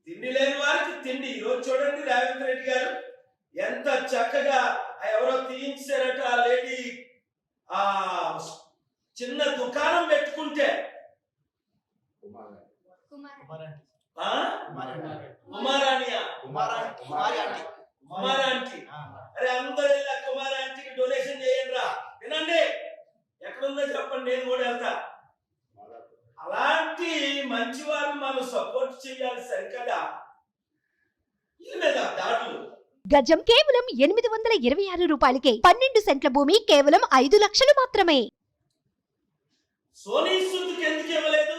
తిండి లేని వారికి తిండి. ఈరోజు చూడండి రేవంత్ రెడ్డి గారు ఎంత చక్కగా ఎవరో తీయించారట ఆ లేడీ ఆ చిన్న దుకాణం పెట్టుకుంటే కుమారాంటీ అరే అందరూ వెళ్ళా కుమారాంటీకి డొనేషన్ చేయండి రా. వినండి, ఎక్కడుందో చెప్పండి, నేను కూడా వెళ్తా. అలాంటి మంచి వారిని మనం సపోర్ట్ చేయాలి సరికదా. వీళ్ళ మీద దాడులు. గజం కేవలం 826 రూపాయలకే 12 సెంట్ల భూమి కేవలం 5 లక్షలు మాత్రమే. సోనీ సూద్కి ఎందుకు ఇవ్వలేదు?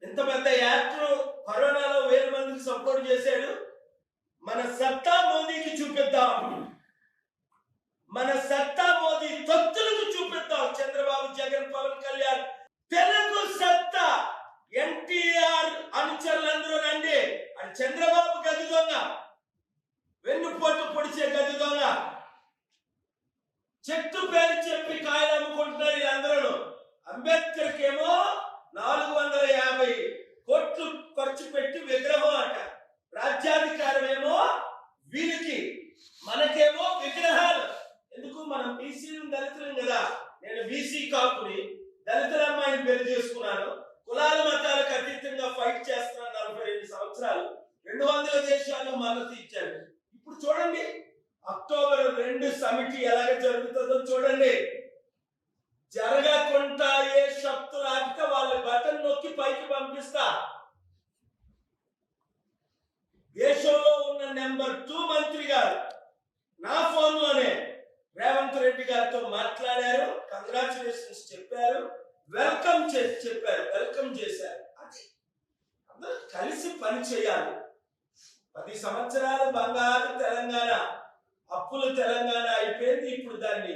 ఇంత పెద్ద యాక్టర్ కరోనాలో 1000 మందికి సపోర్ట్ చేశాడు. మన సత్తా మోదీకి చూపిద్దాం, మన సత్తా మోదీ తొత్తులకు చూపిద్దాం. చంద్రబాబు, జగన్, పవన్ కళ్యాణ్ తెలుగు సత్తా. ఎన్టీఆర్ అనుచరులందరూ రండి. అది చంద్రబాబు గది దొంగ, వెన్నుపోటు పొడిచే గది దొంగ. చెట్టు పేరు చెప్పి కాయలు అమ్ముకుంటున్నారు వీళ్ళందరూ. అంబేద్కర్ కేమో 450 కోట్లు ఖర్చు పెట్టి విగ్రహం అట. రాజ్యాధికారం ఏమో వీరికి, మనకేమో విగ్రహాలు. ఎందుకు? మనం బీసీలు దళితులం కదా. నేను బీసీ కాపుని, దళితుల అమ్మాయిని పెళ్లి చేసుకున్నాను. కులాల మతాలకు అతీతంగా ఫైట్ చేస్తున్నాను 45 సంవత్సరాలు. 200 దేశాలు మద్దతు ఇచ్చాను. ఇప్పుడు చూడండి అక్టోబర్ 2 సమిటి ఎలాగ జరుగుతుందో చూడండి. జరగకుండా ఏ శక్తులు ఆపితే వాళ్ళ బటన్ నొక్కి పైకి పంపిస్తా. దేశంలో ఉన్న నెంబర్ 2 మంత్రి గారు నా ఫోన్ లోనే రేవంత్ రెడ్డి గారితో మాట్లాడారు, కంగ్రాచులేషన్స్ చెప్పారు, వెల్కమ్ చెప్పారు, వెల్కమ్ చేశారు. అది అందరూ కలిసి పని చేయాలి. 10 సంవత్సరాలు బంగారు తెలంగాణ, అప్పుల తెలంగాణ అయిపోయింది. ఇప్పుడు దాన్ని